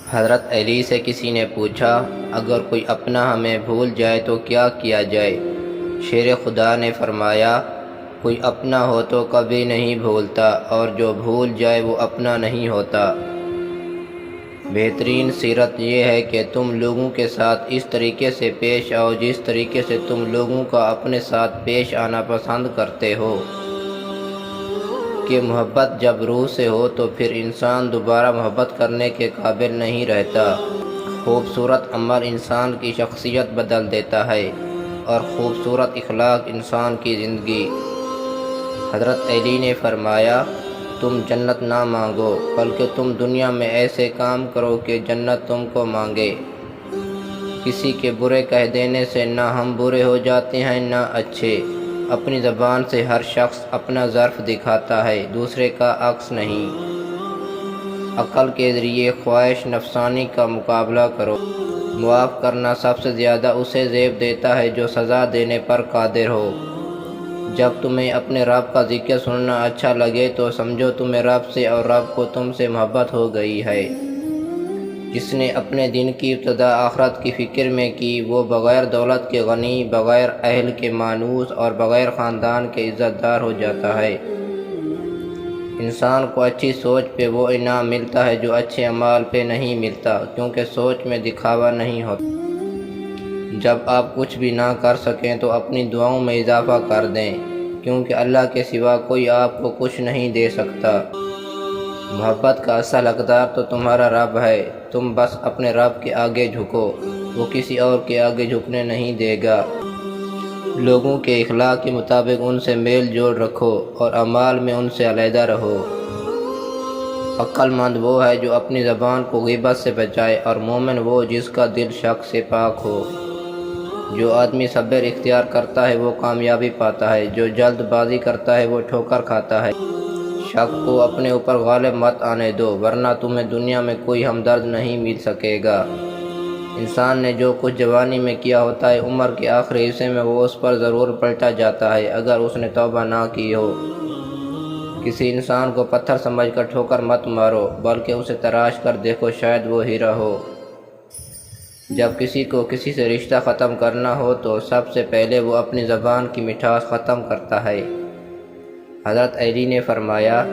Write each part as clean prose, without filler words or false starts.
حضرت علی سے کسی نے پوچھا، اگر کوئی اپنا ہمیں بھول جائے تو کیا کیا جائے؟ شیر خدا نے فرمایا، کوئی اپنا ہو تو کبھی نہیں بھولتا، اور جو بھول جائے وہ اپنا نہیں ہوتا۔ بہترین سیرت یہ ہے کہ تم لوگوں کے ساتھ اس طریقے سے پیش آؤ جس طریقے سے تم لوگوں کا اپنے ساتھ پیش آنا پسند کرتے ہو، کہ محبت جب روح سے ہو تو پھر انسان دوبارہ محبت کرنے کے قابل نہیں رہتا۔ خوبصورت عمل انسان کی شخصیت بدل دیتا ہے، اور خوبصورت اخلاق انسان کی زندگی۔ حضرت علی نے فرمایا، تم جنت نہ مانگو، بلکہ تم دنیا میں ایسے کام کرو کہ جنت تم کو مانگے۔ کسی کے برے کہہ دینے سے نہ ہم برے ہو جاتے ہیں نہ اچھے۔ اپنی زبان سے ہر شخص اپنا ظرف دکھاتا ہے، دوسرے کا عکس نہیں۔ عقل کے ذریعے خواہش نفسانی کا مقابلہ کرو۔ معاف کرنا سب سے زیادہ اسے زیب دیتا ہے جو سزا دینے پر قادر ہو۔ جب تمہیں اپنے رب کا ذکر سننا اچھا لگے تو سمجھو تمہیں رب سے اور رب کو تم سے محبت ہو گئی ہے۔ جس نے اپنے دن کی ابتدا آخرت کی فکر میں کی، وہ بغیر دولت کے غنی، بغیر اہل کے مانوس اور بغیر خاندان کے عزت دار ہو جاتا ہے۔ انسان کو اچھی سوچ پہ وہ انعام ملتا ہے جو اچھے اعمال پہ نہیں ملتا، کیونکہ سوچ میں دکھاوا نہیں ہوتا۔ جب آپ کچھ بھی نہ کر سکیں تو اپنی دعاؤں میں اضافہ کر دیں، کیونکہ اللہ کے سوا کوئی آپ کو کچھ نہیں دے سکتا۔ محبت کا اصل حقدار تو تمہارا رب ہے، تم بس اپنے رب کے آگے جھکو، وہ کسی اور کے آگے جھکنے نہیں دے گا۔ لوگوں کے اخلاق کے مطابق ان سے میل جول رکھو، اور اعمال میں ان سے علیحدہ رہو۔ عقل مند وہ ہے جو اپنی زبان کو غیبت سے بچائے، اور مومن وہ جس کا دل شک سے پاک ہو۔ جو آدمی صبر اختیار کرتا ہے وہ کامیابی پاتا ہے، جو جلد بازی کرتا ہے وہ ٹھوکر کھاتا ہے۔ شک کو اپنے اوپر غالب مت آنے دو، ورنہ تمہیں دنیا میں کوئی ہمدرد نہیں مل سکے گا۔ انسان نے جو کچھ جوانی میں کیا ہوتا ہے، عمر کے آخری حصے میں وہ اس پر ضرور پلٹا جاتا ہے اگر اس نے توبہ نہ کی ہو۔ کسی انسان کو پتھر سمجھ کر ٹھوکر مت مارو، بلکہ اسے تراش کر دیکھو، شاید وہ ہیرا ہو۔ جب کسی کو کسی سے رشتہ ختم کرنا ہو تو سب سے پہلے وہ اپنی زبان کی مٹھاس ختم کرتا ہے۔ حضرت علی نے فرمایا،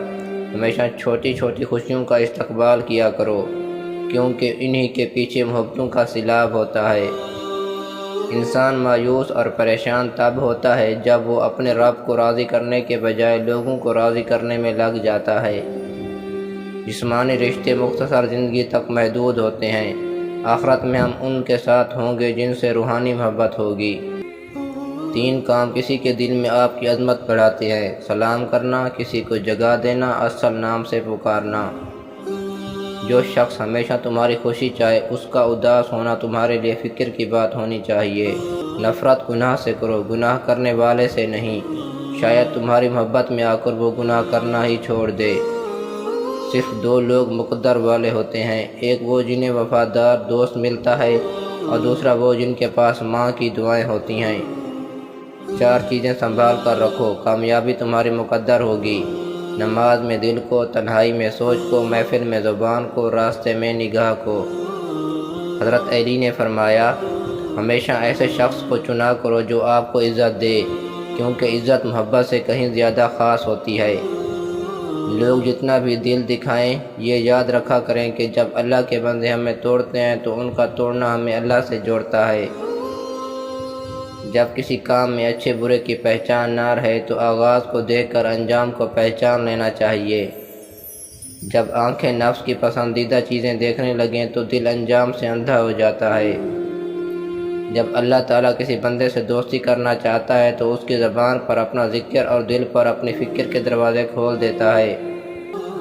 ہمیشہ چھوٹی چھوٹی خوشیوں کا استقبال کیا کرو، کیونکہ انہی کے پیچھے محبتوں کا سیلاب ہوتا ہے۔ انسان مایوس اور پریشان تب ہوتا ہے جب وہ اپنے رب کو راضی کرنے کے بجائے لوگوں کو راضی کرنے میں لگ جاتا ہے۔ جسمانی رشتے مختصر زندگی تک محدود ہوتے ہیں، آخرت میں ہم ان کے ساتھ ہوں گے جن سے روحانی محبت ہوگی۔ 3 کام کسی کے دل میں آپ کی عظمت بڑھاتے ہیں: سلام کرنا، کسی کو جگہ دینا، اصل نام سے پکارنا۔ جو شخص ہمیشہ تمہاری خوشی چاہے، اس کا اداس ہونا تمہارے لیے فکر کی بات ہونی چاہیے۔ نفرت گناہ سے کرو، گناہ کرنے والے سے نہیں، شاید تمہاری محبت میں آ کر وہ گناہ کرنا ہی چھوڑ دے۔ صرف 2 لوگ مقدر والے ہوتے ہیں، ایک وہ جنہیں وفادار دوست ملتا ہے، اور دوسرا وہ جن کے پاس ماں کی دعائیں ہوتی ہیں۔ 4 چیزیں سنبھال کر رکھو، کامیابی تمہاری مقدر ہوگی: نماز میں دل کو، تنہائی میں سوچ کو، محفل میں زبان کو، راستے میں نگاہ کو۔ حضرت علی نے فرمایا، ہمیشہ ایسے شخص کو چنا کرو جو آپ کو عزت دے، کیونکہ عزت محبت سے کہیں زیادہ خاص ہوتی ہے۔ لوگ جتنا بھی دل دکھائیں، یہ یاد رکھا کریں کہ جب اللہ کے بندے ہمیں توڑتے ہیں تو ان کا توڑنا ہمیں اللہ سے جوڑتا ہے۔ جب کسی کام میں اچھے برے کی پہچان نہ رہے تو آغاز کو دیکھ کر انجام کو پہچان لینا چاہیے۔ جب آنکھیں نفس کی پسندیدہ چیزیں دیکھنے لگیں تو دل انجام سے اندھا ہو جاتا ہے۔ جب اللہ تعالیٰ کسی بندے سے دوستی کرنا چاہتا ہے تو اس کی زبان پر اپنا ذکر اور دل پر اپنی فکر کے دروازے کھول دیتا ہے۔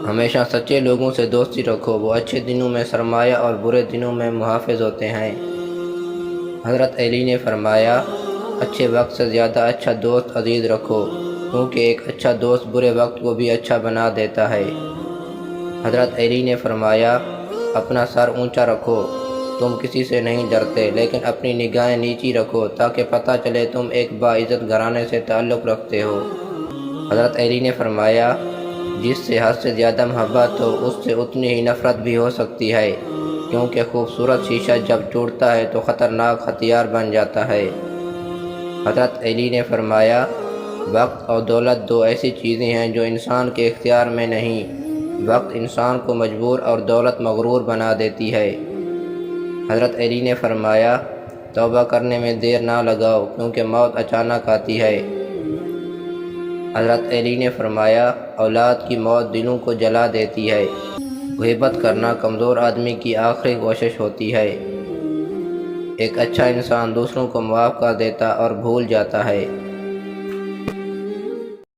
ہمیشہ سچے لوگوں سے دوستی رکھو، وہ اچھے دنوں میں سرمایہ اور برے دنوں میں محافظ ہوتے ہیں۔ حضرت علی نے فرمایا، اچھے وقت سے زیادہ اچھا دوست عزیز رکھو، کیونکہ ایک اچھا دوست برے وقت کو بھی اچھا بنا دیتا ہے۔ حضرت علی نے فرمایا، اپنا سر اونچا رکھو، تم کسی سے نہیں ڈرتے، لیکن اپنی نگاہیں نیچی رکھو تاکہ پتہ چلے تم ایک باعزت گھرانے سے تعلق رکھتے ہو۔ حضرت علی نے فرمایا، جس سے حد سے زیادہ محبت ہو اس سے اتنی ہی نفرت بھی ہو سکتی ہے۔ کیونکہ خوبصورت شیشہ جب ٹوٹتا ہے تو خطرناک ہتھیار بن جاتا ہے۔ حضرت علی نے فرمایا، وقت اور دولت دو ایسی چیزیں ہیں جو انسان کے اختیار میں نہیں۔ وقت انسان کو مجبور اور دولت مغرور بنا دیتی ہے۔ حضرت علی نے فرمایا، توبہ کرنے میں دیر نہ لگاؤ کیونکہ موت اچانک آتی ہے۔ حضرت علی نے فرمایا، اولاد کی موت دلوں کو جلا دیتی ہے۔ غیبت کرنا کمزور آدمی کی آخری کوشش ہوتی ہے۔ ایک اچھا انسان دوسروں کو معاف کر دیتا اور بھول جاتا ہے۔